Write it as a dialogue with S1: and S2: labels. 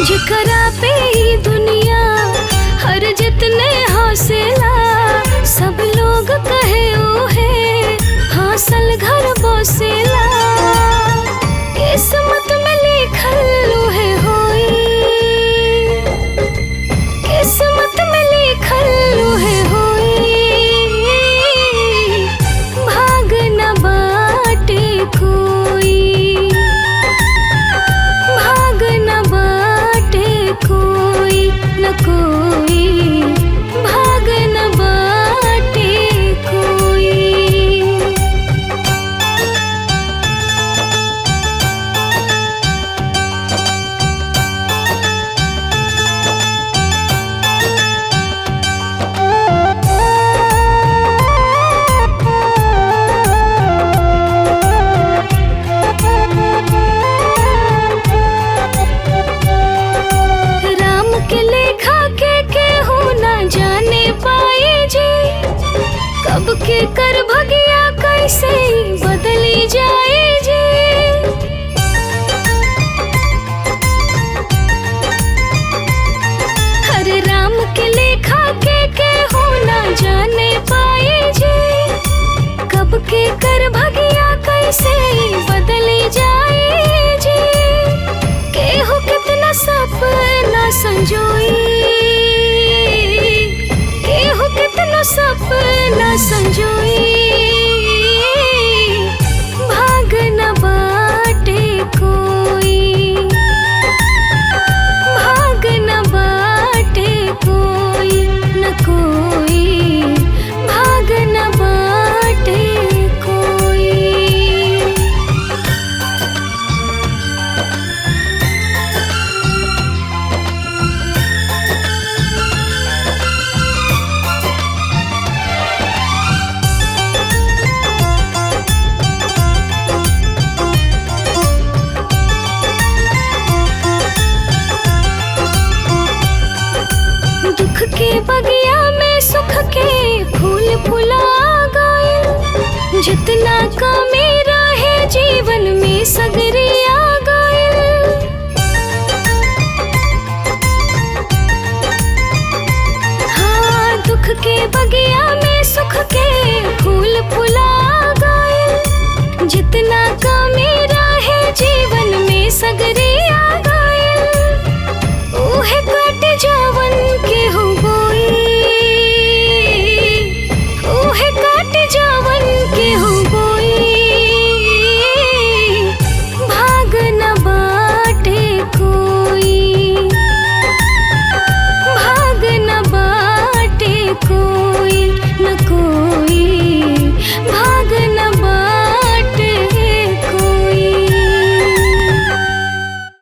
S1: जेकरा पे ई दुनिया हर जितने हौसला, सब लोग कहे ओहे हासिल घर बसेला। किस्मत में लिखल ओहे होई, किस्मत में लिखल ओहे होई। भाग न बाटे कोई, भाग न बाटे कोई, न कोई भाग न बाटे कोई। राम के लेखा के केहू ना जाने पाए जी, कब के कर भगिया कैसे